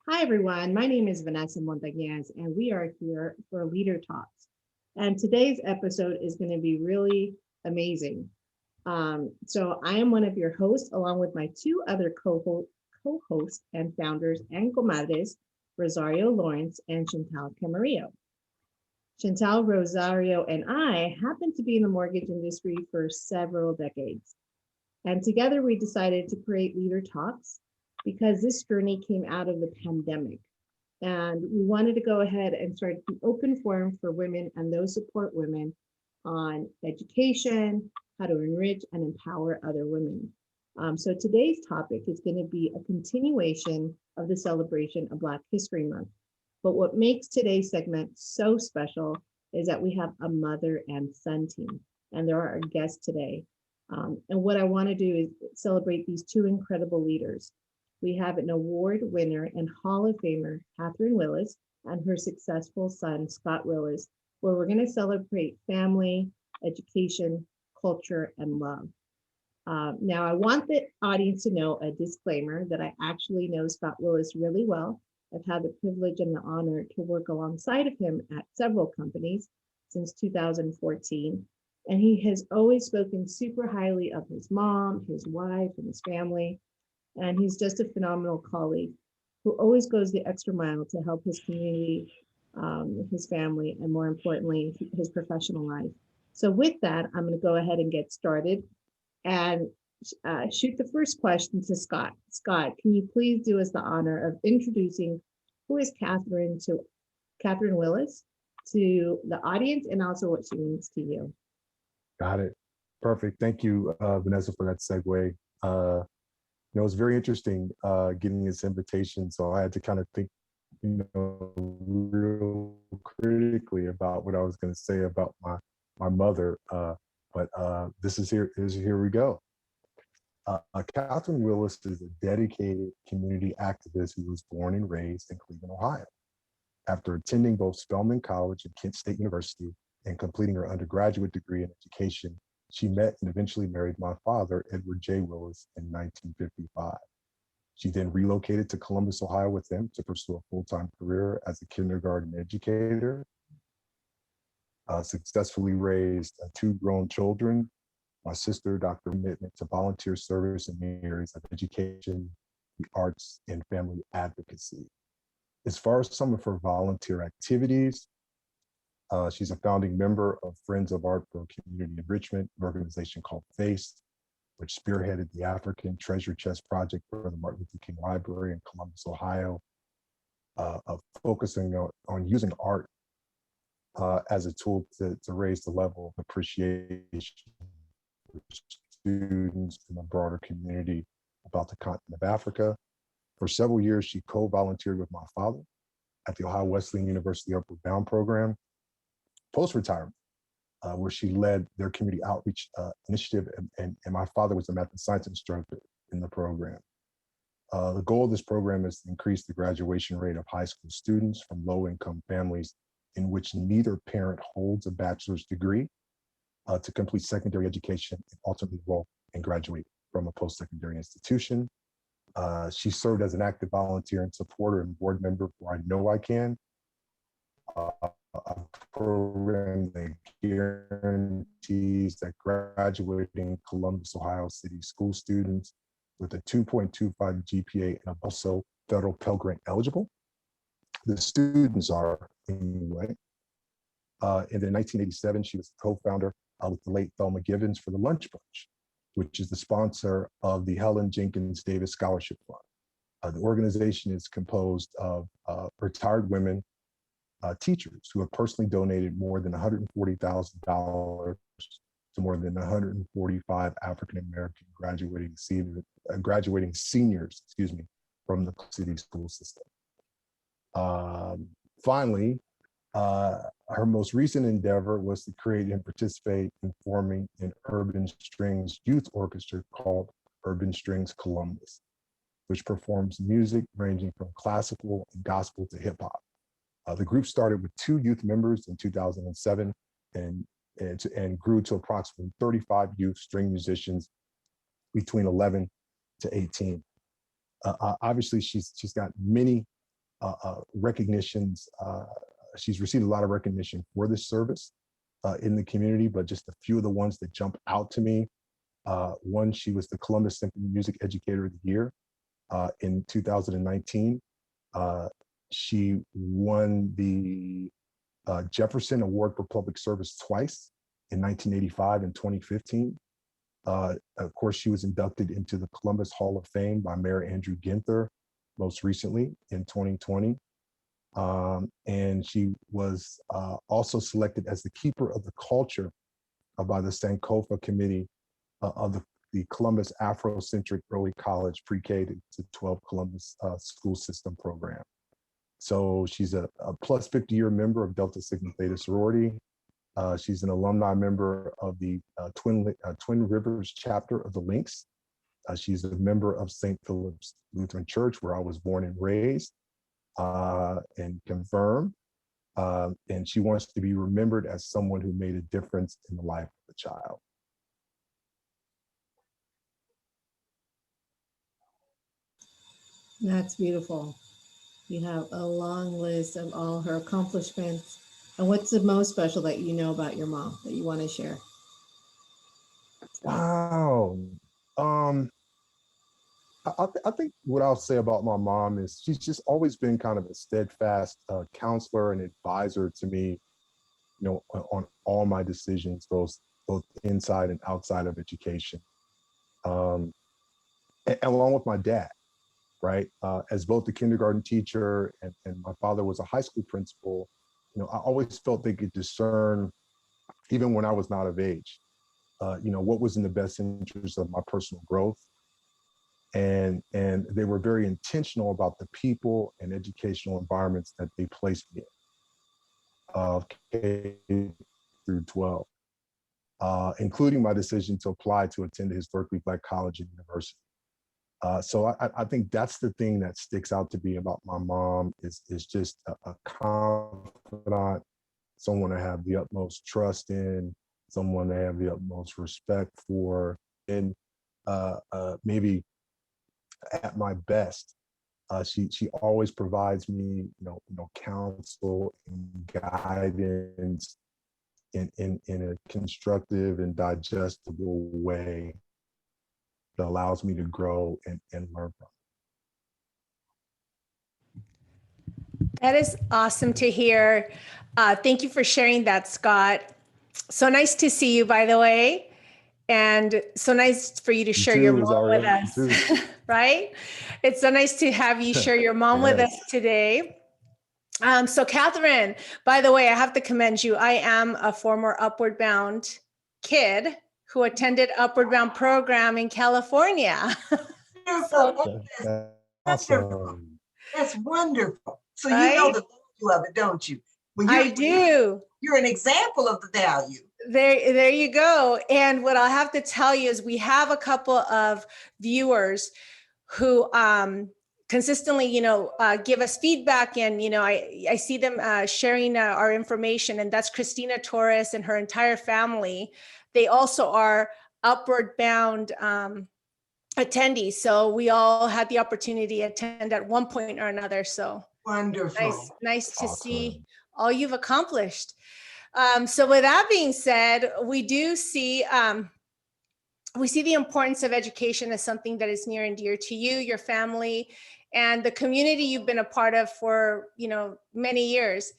Hi, everyone. My name is Vanessa Montañez, and we are here for Leader Talks. And today's episode is going to be really amazing. So, I am one of your hosts, along with my two other co-hosts and founders and comadres, Rosario Lawrence and Chantal Camarillo. Chantal, Rosario, and I happen to be in the mortgage industry for several decades. And together we decided to create Leader Talks because this journey came out of the pandemic. And we wanted to go ahead and start an open forum for women and those support women on education, how to enrich and empower other women. So today's topic is going to be a continuation of the celebration of Black History Month. But what makes today's segment so special is that we have a mother and son team, and they're our guests today. And what I want to do is celebrate these two incredible leaders. We have an award winner and Hall of Famer, Catherine Willis, and her successful son, Scott Willis, where we're going to celebrate family, education, culture, and love. Now, I want the audience to know a disclaimer that I actually know Scott Willis really well. I've had the privilege and the honor to work alongside of him at several companies since 2014. And he has always spoken super highly of his mom, his wife, and his family. And he's just a phenomenal colleague who always goes the extra mile to help his community, his family, and more importantly, his professional life. So, with that, I'm going to go ahead and get started and shoot the first question to Scott. Scott, can you please do us the honor of introducing who is Catherine Willis to the audience and also what she means to you? Got it. Perfect. Thank you, Vanessa, for that segue. It's very interesting getting this invitation. So I had to kind of think, real critically about what I was going to say about my mother. But this is here we go. Catherine Willis is a dedicated community activist who was born and raised in Cleveland, Ohio. After attending both Spelman College and Kent State University and completing her undergraduate degree in education, she met and eventually married my father, Edward J. Willis, in 1955. She then relocated to Columbus, Ohio with him to pursue a full-time career as a kindergarten educator, successfully raised two grown children. My sister, Dr. Commitment to volunteer service in the areas of education, the arts, and family advocacy. As far as some of her volunteer activities, she's a founding member of Friends of Art for Community Enrichment, an organization called FACE, which spearheaded the African Treasure Chest Project for the Martin Luther King Library in Columbus, Ohio, of focusing on using art as a tool to raise the level of appreciation for students in the broader community about the continent of Africa. For several years, she co-volunteered with my father at the Ohio Wesleyan University Upward Bound program, post-retirement, where she led their community outreach initiative, and my father was a math and science instructor in the program. The goal of this program is to increase the graduation rate of high school students from low-income families in which neither parent holds a bachelor's degree to complete secondary education and ultimately enroll and graduate from a post-secondary institution. She served as an active volunteer and supporter and board member for I Know I Can, a program that guarantees that graduating Columbus, Ohio City school students with a 2.25 GPA and also federal Pell Grant eligible. The students are anyway. And in 1987, she was co-founder with the late Thelma Givens for the Lunch Bunch, which is the sponsor of the Helen Jenkins Davis Scholarship Fund. The organization is composed of retired women teachers who have personally donated more than $140,000 to more than 145 African American graduating seniors, from the city school system. Finally, her most recent endeavor was to create and participate in forming an Urban Strings youth orchestra called Urban Strings Columbus, which performs music ranging from classical and gospel to hip hop. The group started with 2 youth members in 2007 and grew to approximately 35 youth string musicians between 11 to 18. Obviously, she's got many recognitions. She's received a lot of recognition for this service in the community, but just a few of the ones that jump out to me. One, she was the Columbus Symphony Music Educator of the Year in 2019. She won the Jefferson Award for Public Service twice, in 1985 and 2015. Of course, she was inducted into the Columbus Hall of Fame by Mayor Andrew Ginther most recently in 2020. And she was also selected as the Keeper of the Culture by the Sankofa Committee of the Columbus Afrocentric Early College Pre-K to 12 Columbus school system program. So she's a plus 50-year member of Delta Sigma Theta sorority. She's an alumni member of the Twin Rivers chapter of the Lynx. She's a member of St. Philip's Lutheran Church, where I was born and raised, and confirmed. And she wants to be remembered as someone who made a difference in the life of a child. That's beautiful. You have a long list of all her accomplishments. And what's the most special that you know about your mom that you want to share? Wow. I think what I'll say about my mom is she's just always been kind of a steadfast counselor and advisor to me, you know, on all my decisions, both inside and outside of education. And along with my dad, right? As both the kindergarten teacher and my father was a high school principal, you know, I always felt they could discern, even when I was not of age, you know, what was in the best interest of my personal growth. And they were very intentional about the people and educational environments that they placed me in, K through 12, including my decision to apply to attend the historically Black college and university. So I think that's the thing that sticks out to me about my mom is just a confidant, someone to have the utmost trust in, someone to have the utmost respect for, and maybe at my best, she always provides me, you know, counsel and guidance in a constructive and digestible way that allows me to grow and learn from. That is awesome to hear. Thank you for sharing that, Scott. So nice to see you, by the way. And so nice for you to share your mom with us, right? It's so nice to have you share your mom with us today. So Catherine, by the way, I have to commend you. I am a former Upward Bound kid who attended Upward Bound program in California. So, Awesome. that's wonderful. So you know the value of it, don't you? I do. You're an example of the value. There you go. And what I'll have to tell you is we have a couple of viewers who consistently, you know, give us feedback, and, you know, I see them sharing our information, and that's Christina Torres and her entire family. They also are Upward Bound attendees. So we all had the opportunity to attend at one point or another. So wonderful. Nice to see all you've accomplished. So with that being said, we do see the importance of education as something that is near and dear to you, your family, and the community you've been a part of for, you know, many years.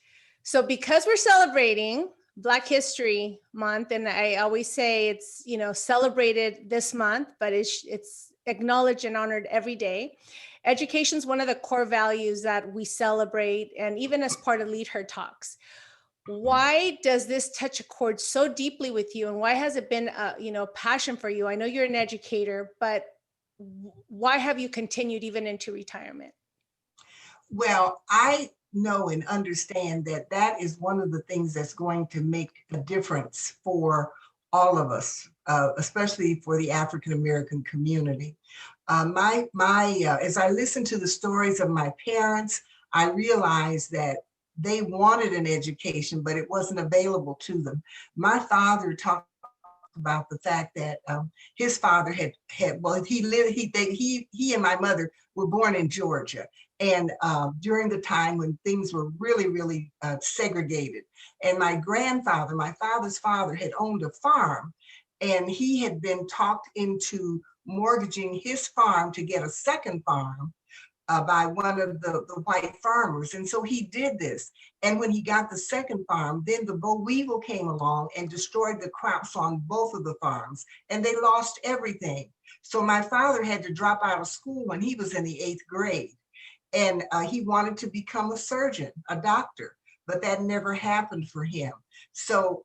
So because we're celebrating Black History Month, and I always say it's, you know, celebrated this month, but it's acknowledged and honored every day. Education is one of the core values that we celebrate, and even as part of LeadHER Talks. Why does this touch a chord so deeply with you, and why has it been a, you know, passion for you? I know you're an educator, but why have you continued even into retirement? Well, I know and understand that that is one of the things that's going to make a difference for all of us, especially for the African American community. As I listen to the stories of my parents, I realized that they wanted an education, but it wasn't available to them. My father talked about the fact that his father he and my mother were born in Georgia, and during the time when things were really, really segregated. And my grandfather, my father's father, had owned a farm, and he had been talked into mortgaging his farm to get a second farm by one of the white farmers. And so he did this. And when he got the second farm, then the boll weevil came along and destroyed the crops on both of the farms, and they lost everything. So my father had to drop out of school when he was in the 8th grade. And he wanted to become a surgeon, a doctor, but that never happened for him. So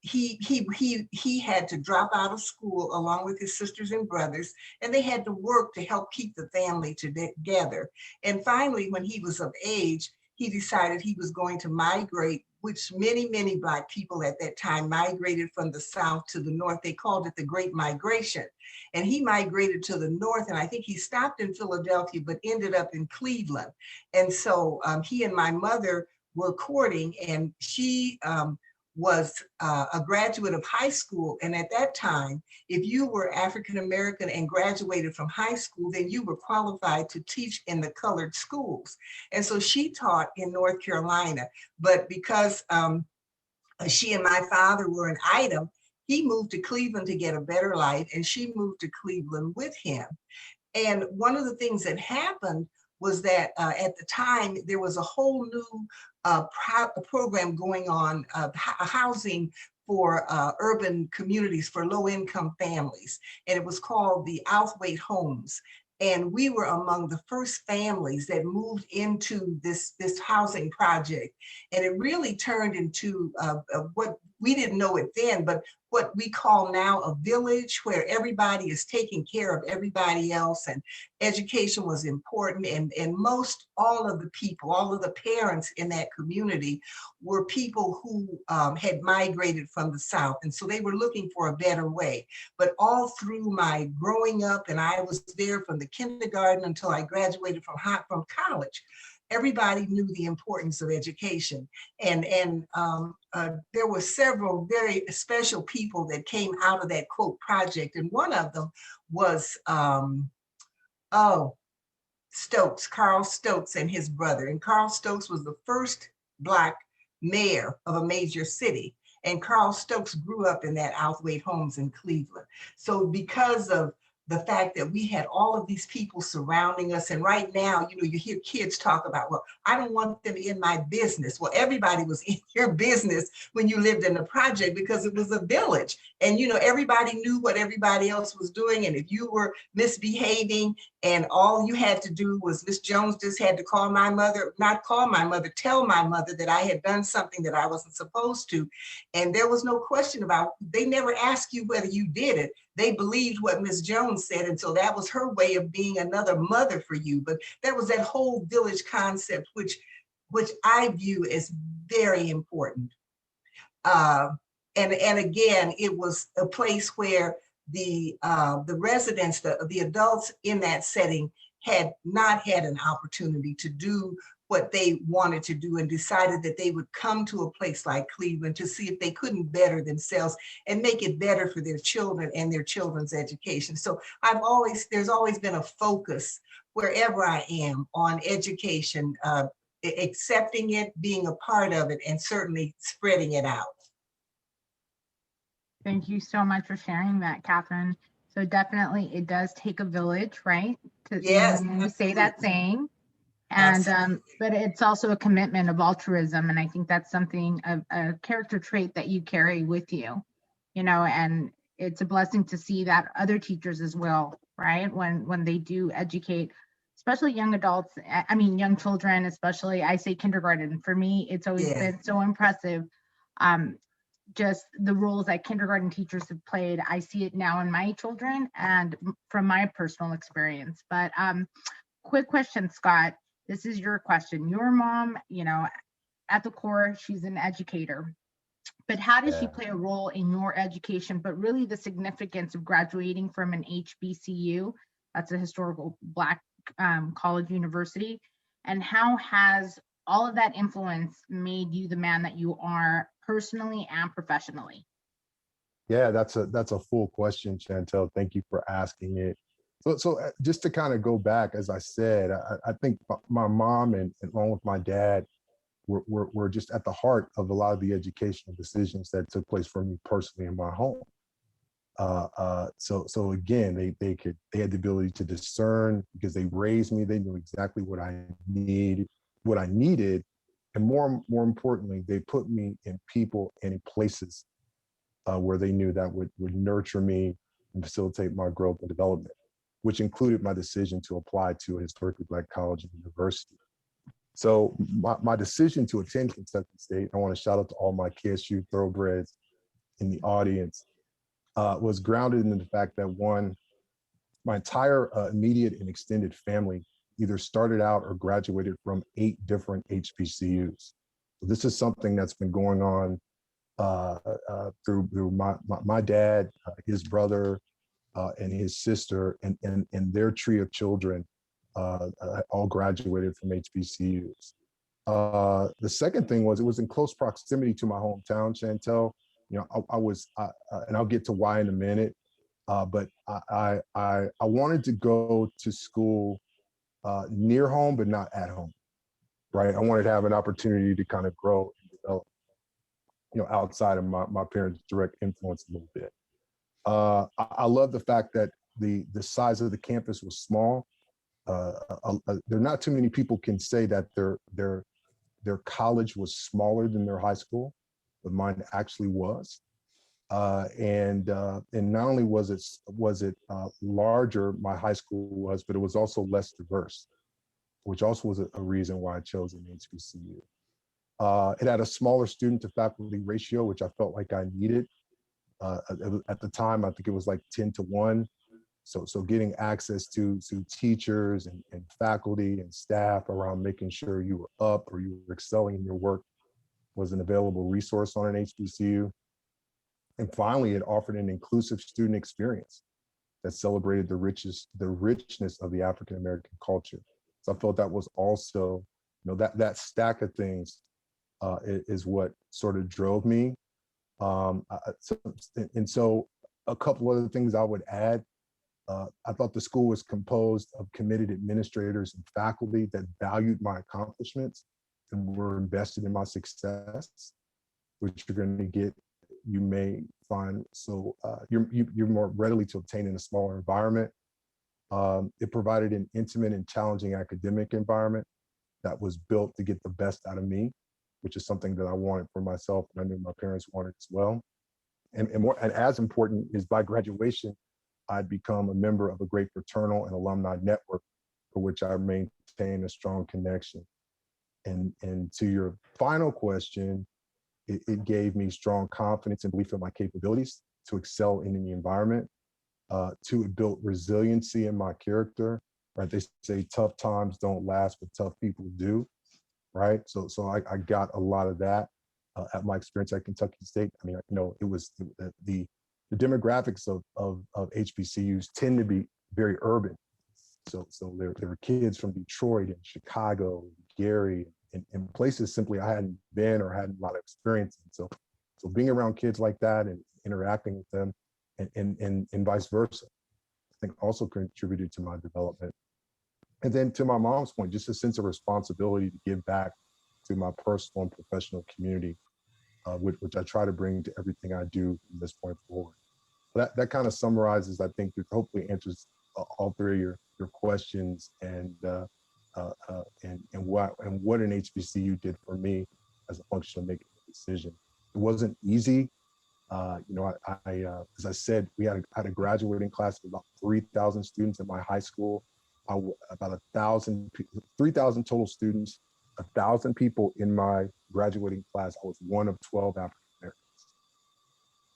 he had to drop out of school along with his sisters and brothers, and they had to work to help keep the family together. And finally, when he was of age, he decided he was going to migrate, which many Black people at that time migrated from the South to the North. They called it the Great Migration. And he migrated to the North, and I think he stopped in Philadelphia, but ended up in Cleveland. And so he and my mother were courting, and she was a graduate of high school. And at that time, if you were African American and graduated from high school, then you were qualified to teach in the colored schools. And so she taught in North Carolina, but because she and my father were an item, he moved to Cleveland to get a better life, and she moved to Cleveland with him. And one of the things that happened was that at the time, there was a whole new program going on, housing for urban communities for low-income families. And it was called the Outhwaite Homes. And we were among the first families that moved into this housing project. And it really turned into what we didn't know it then, but what we call now a village, where everybody is taking care of everybody else, and education was important. And most all of the people, all of the parents in that community were people who had migrated from the South. And so they were looking for a better way. But all through my growing up, and I was there from the kindergarten until I graduated from college, everybody knew the importance of education. And there were several very special people that came out of that quote project. And one of them was, Stokes, Carl Stokes and his brother. And Carl Stokes was the first Black mayor of a major city. And Carl Stokes grew up in that Outhwaite Homes in Cleveland. So because of the fact that we had all of these people surrounding us, and right now, you hear kids talk about, well, I don't want them in my business. Well, everybody was in your business when you lived in the project, because it was a village, and everybody knew what everybody else was doing. And if you were misbehaving, and all you had to do was, Miss Jones just had to call my mother, not call my mother, tell my mother that I had done something that I wasn't supposed to. And there was no question about, they never asked you whether you did it. They believed what Miss Jones said. And so that was her way of being another mother for you. But that was that whole village concept, which I view as very important. And again, it was a place where the residents, the adults in that setting had not had an opportunity to do what they wanted to do, and decided that they would come to a place like Cleveland to see if they couldn't better themselves and make it better for their children and their children's education. So there's always been a focus wherever I am on education, accepting it, being a part of it, and certainly spreading it out. Thank you so much for sharing that, Catherine. So definitely it does take a village, right? Yes, you say that saying. And but it's also a commitment of altruism. And I think that's something, a character trait that you carry with you, and it's a blessing to see that other teachers as well, right? When they do educate, especially young adults, young children, especially, I say kindergarten. For me, it's always been so impressive. Just the roles that kindergarten teachers have played. I see it now in my children and from my personal experience. But quick question, Scott. This is your question. Your mom, at the core, she's an educator. But how does she play a role in your education, but really the significance of graduating from an HBCU, that's a historical Black college university, and how has all of that influence made you the man that you are personally and professionally? Yeah, that's a full question, Chantel. Thank you for asking it. So just to kind of go back, as I said, I think my mom and along with my dad were just at the heart of a lot of the educational decisions that took place for me personally in my home. So again, they had the ability to discern because they raised me. They knew exactly what I needed, and more importantly, they put me in people and in places where they knew that would nurture me and facilitate my growth and development, which included my decision to apply to a historically Black college and university. So my decision to attend Kentucky State, I want to shout out to all my KSU thoroughbreds in the audience, was grounded in the fact that one, my entire immediate and extended family either started out or graduated from 8 different HBCUs. So this is something that's been going on through my dad, his brother, and his sister, and their tree of children all graduated from HBCUs. The second thing was it was in close proximity to my hometown, Chantel. You know, I was, and I'll get to why in a minute, but I wanted to go to school near home, but not at home, right? I wanted to have an opportunity to kind of grow and develop, outside of my parents' direct influence a little bit. I love the fact that the size of the campus was small. There are not too many people can say that their college was smaller than their high school, but mine actually was. And not only was it larger, my high school was, but it was also less diverse, which also was a reason why I chose an HBCU. It had a smaller student to faculty ratio, which I felt like I needed. At the time, I think it was like 10-1. So getting access to teachers and faculty and staff around making sure you were up or you were excelling in your work was an available resource on an HBCU. And finally, it offered an inclusive student experience that celebrated the richness of the African American culture. So I felt that was also, that stack of things is what sort of drove me. So a couple other things I would add. I thought the school was composed of committed administrators and faculty that valued my accomplishments and were invested in my success, which you may find you're more readily to obtain in a smaller environment. It provided an intimate and challenging academic environment that was built to get the best out of me, which is something that I wanted for myself, and I knew my parents wanted as well. And as important is by graduation, I'd become a member of a great fraternal and alumni network for which I maintain a strong connection. And to your final question, it gave me strong confidence and belief in my capabilities to excel in the environment. Two, it built resiliency in my character, right? They say tough times don't last, but tough people do, right? So I got a lot of that at my experience at Kentucky State. I mean, it was the demographics of HBCUs tend to be very urban. So there were kids from Detroit and Chicago, Gary, and places simply I hadn't been or hadn't a lot of experience in. So being around kids like that and interacting with them and vice versa, I think also contributed to my development. And then to my mom's point, just a sense of responsibility to give back to my personal and professional community, which I try to bring to everything I do from this point forward. That kind of summarizes, I think, hopefully answers all three of your questions and what an HBCU did for me as a function of making a decision. It wasn't easy. As I said, we had a graduating class of about 3,000 students in my high school. About 3,000 total students, 1,000 people in my graduating class. I was one of 12 African Americans.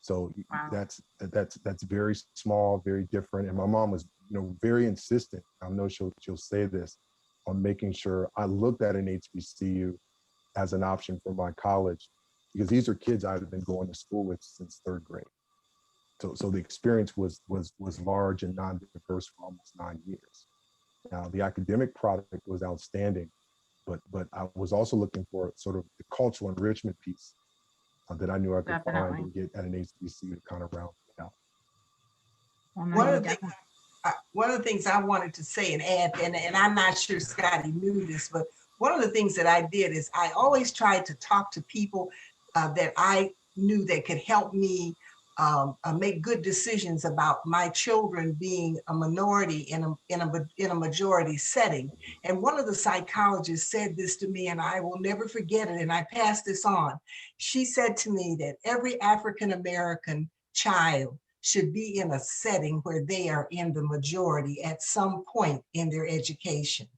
So wow. That's very small, very different. And my mom was, very insistent. I know she'll say this, on making sure I looked at an HBCU as an option for my college, because these are kids I've been going to school with since 3rd grade. So the experience was large and non-diverse for almost 9 years. Now the academic product was outstanding, but I was also looking for sort of the cultural enrichment piece that I knew I could find and get at an HBCU to kind of round it out. One of the things one of the things I wanted to say and add, and I'm not sure Scotty knew this, but one of the things that I did is I always tried to talk to people that I knew that could help me make good decisions about my children being a minority in a majority setting. And one of the psychologists said this to me, and I will never forget it, and I pass this on. She said to me that every African American child should be in a setting where they are in the majority at some point in their education,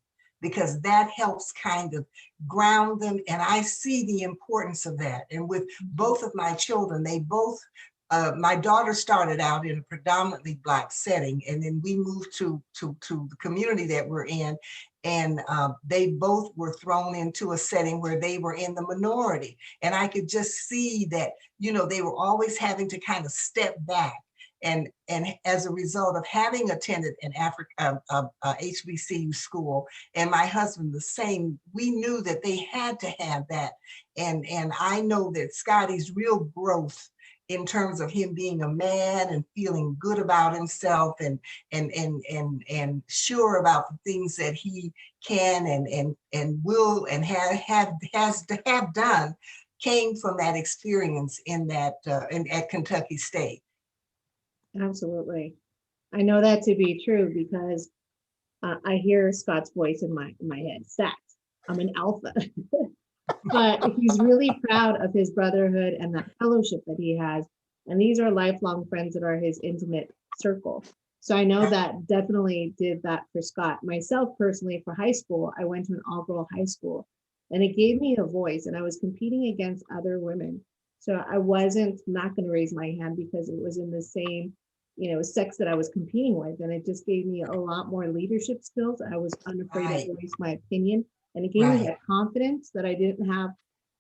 because that helps kind of ground them. And I see the importance of that. And with both of my children, they both, my daughter started out in a predominantly Black setting, and then we moved to the community that we're in. And they both were thrown into a setting where they were in the minority. And I could just see that, you know, they were always having to kind of step back. And as a result of having attended an HBCU school, and my husband the same, we knew that they had to have that. And I know that Scotty's real growth in terms of him being a man and feeling good about himself and sure about the things that he can and will and has to have done, came from that experience in that at Kentucky State. Absolutely. I know that to be true because I hear Scott's voice in my head. Sat, I'm an alpha. But he's really proud of his brotherhood and that fellowship that he has. And these are lifelong friends that are his intimate circle. So I know that definitely did that for Scott. Myself personally, for high school, I went to an all-girl high school, and it gave me a voice, and I was competing against other women. So I wasn't not going to raise my hand because it was in the same, you know, sex that I was competing with. And it just gave me a lot more leadership skills. I was unafraid to voice my opinion. And it gave me that confidence that I didn't have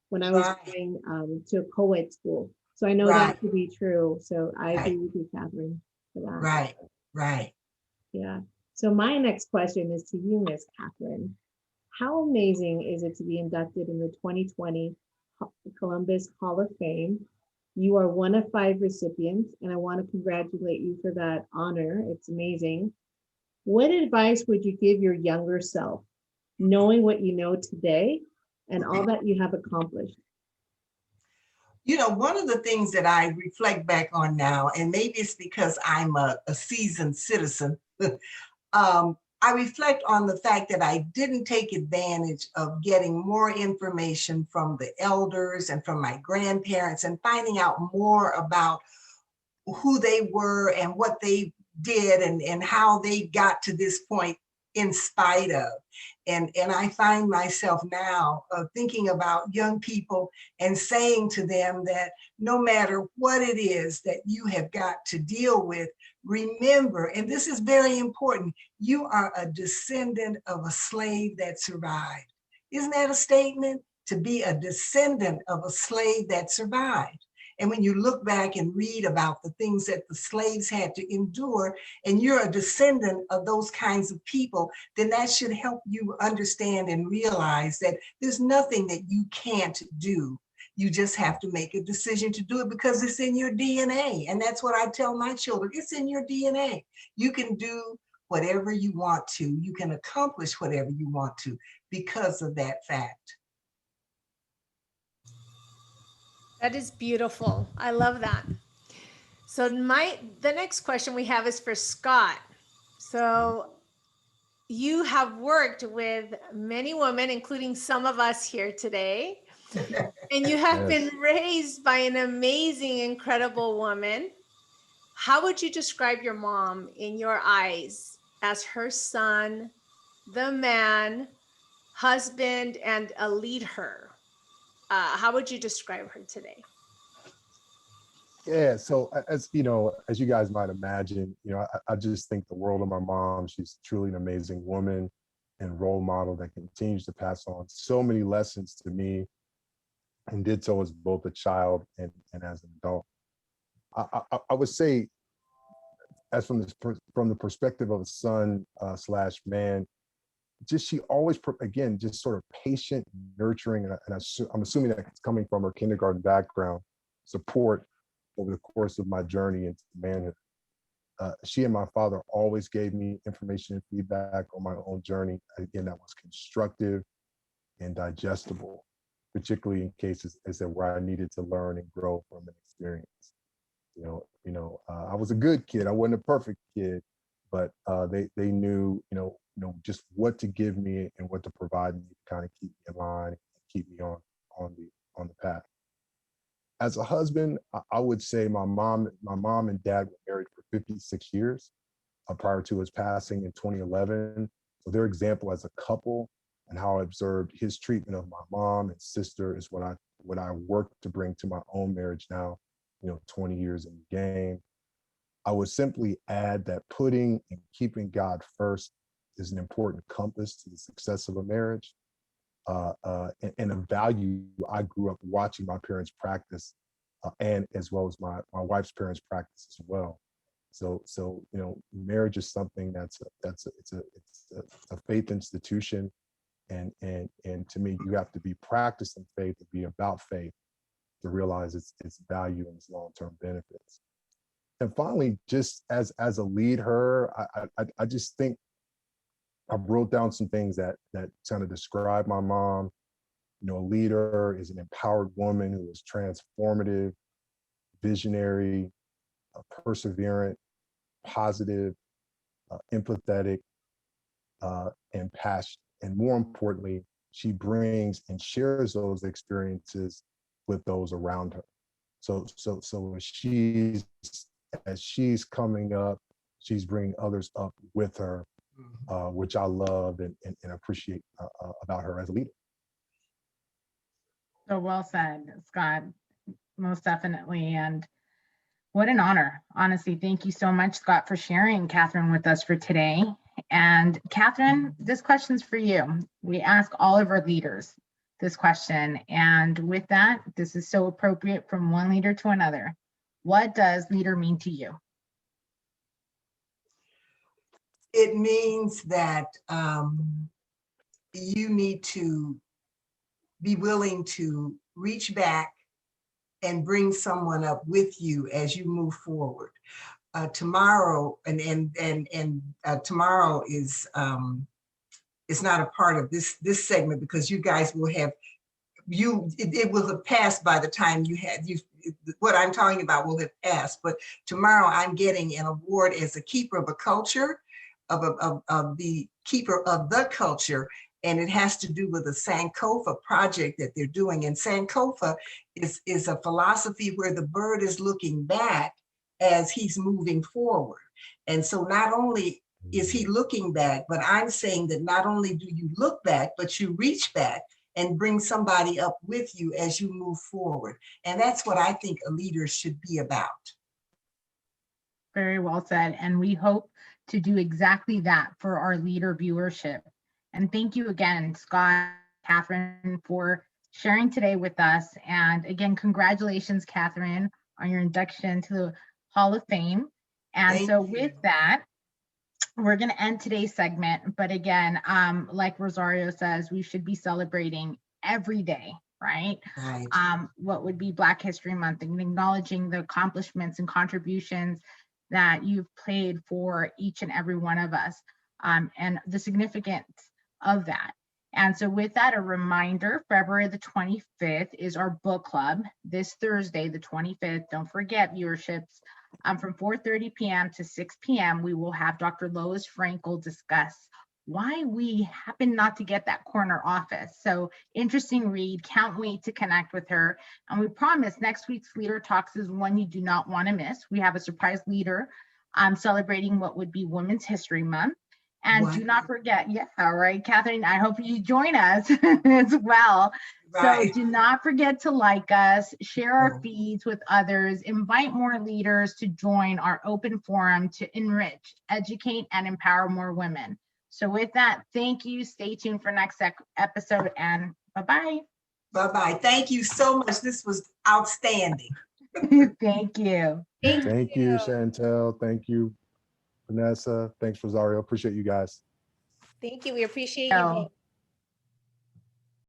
when I was going to a co-ed school. So I know that to be true. So I agree with you, Catherine, for that. Right. Yeah. So my next question is to you, Miss Catherine. How amazing is it to be inducted in the 2020 Columbus Hall of Fame? You are one of 5 recipients, and I want to congratulate you for that honor. It's amazing. What advice would you give your younger self, knowing what you know today and all that you have accomplished? You know, one of the things that I reflect back on now, and maybe it's because I'm a seasoned citizen, I reflect on the fact that I didn't take advantage of getting more information from the elders and from my grandparents and finding out more about who they were and what they did and how they got to this point in spite of. And I find myself now thinking about young people and saying to them that no matter what it is that you have got to deal with, remember, and this is very important, you are a descendant of a slave that survived. Isn't that a statement? To be a descendant of a slave that survived. And when you look back and read about the things that the slaves had to endure, and you're a descendant of those kinds of people, then that should help you understand and realize that there's nothing that you can't do. You just have to make a decision to do it because it's in your DNA. And that's what I tell my children. It's in your DNA. You can do whatever you want to. You can accomplish whatever you want to because of that fact. That is beautiful. I love that. So the next question we have is for Scott. So you have worked with many women, including some of us here today, and you have been raised by an amazing, incredible woman. How would you describe your mom in your eyes as her son, the man, husband, and a LeadHER? How would you describe her today? Yeah, so as you know, as you guys might imagine, you know, I just think the world of my mom. She's truly an amazing woman and role model that continues to pass on so many lessons to me, and did so as both a child and as an adult. I would say, as from the perspective of a son slash man, just she always again just sort of patient, nurturing, and I'm assuming that it's coming from her kindergarten background, support over the course of my journey into manhood. she and my father always gave me information and feedback on my own journey. Again, that was constructive and digestible, particularly in cases as that where I needed to learn and grow from an experience. I was a good kid. I wasn't a perfect kid, but they knew, just what to give me and what to provide me to kind of keep me in line and keep me on the path. As a husband, I would say my mom and dad were married for 56 years prior to his passing in 2011. So their example as a couple and how I observed his treatment of my mom and sister is what I work to bring to my own marriage now, 20 years in the game. I would simply add that putting and keeping God first is an important compass to the success of a marriage, and a value I grew up watching my parents practice, and as well as my wife's parents practice as well. So marriage is something it's a faith institution, and to me, you have to be practicing faith and be about faith to realize its value and its long-term benefits. And finally, just as a LeadHER, I just think I wrote down some things that kind of describe my mom. A LeadHER is an empowered woman who is transformative, visionary, perseverant, positive, empathetic, and passionate. And more importantly, she brings and shares those experiences with those around her. So as she's coming up, she's bringing others up with her, which I love and appreciate about her as a leader. So well said, Scott, most definitely. And what an honor. Honestly, thank you so much, Scott, for sharing Catherine with us for today. And Catherine, this question's for you. We ask all of our leaders this question. And with that, this is so appropriate from one leader to another. What does leader mean to you? It means that you need to be willing to reach back and bring someone up with you as you move forward. Tomorrow, tomorrow is not a part of this segment because you guys will have it will have passed by the time what I'm talking about will have passed. But tomorrow I'm getting an award as a keeper of a culture, of the keeper of the culture. And it has to do with a Sankofa project that they're doing. And Sankofa is a philosophy where the bird is looking back as he's moving forward. And so not only is he looking back, but I'm saying that not only do you look back, but you reach back and bring somebody up with you as you move forward. And that's what I think a leader should be about. Very well said. And we hope to do exactly that for our leader viewership. And thank you again, Scott, Catherine, for sharing today with us. And again, congratulations, Catherine, on your induction to the Hall of Fame. And so with that, we're going to end today's segment. But again, like Rosario says, we should be celebrating every day, right? Right. What would be Black History Month, and acknowledging the accomplishments and contributions that you've played for each and every one of us, and the significance of that. And so with that, a reminder, February the 25th is our book club. This Thursday, the 25th, don't forget viewerships, from 4:30 p.m. to 6 p.m., we will have Dr. Lois Frankel discuss why we happen not to get that corner office. So interesting read, can't wait to connect with her. And we promise next week's Leader Talks is one you do not want to miss. We have a surprise leader celebrating what would be Women's History Month. And do not forget, right, Catherine, I hope you join us as well. Right. So do not forget to like us, share our feeds with others, invite more leaders to join our open forum to enrich, educate, and empower more women. So with that, thank you. Stay tuned for next episode, and bye-bye. Bye-bye. Thank you so much. This was outstanding. Thank you. Thank you, Chantel. Thank you, Vanessa. Thanks, Rosario. Appreciate you guys. Thank you. We appreciate you.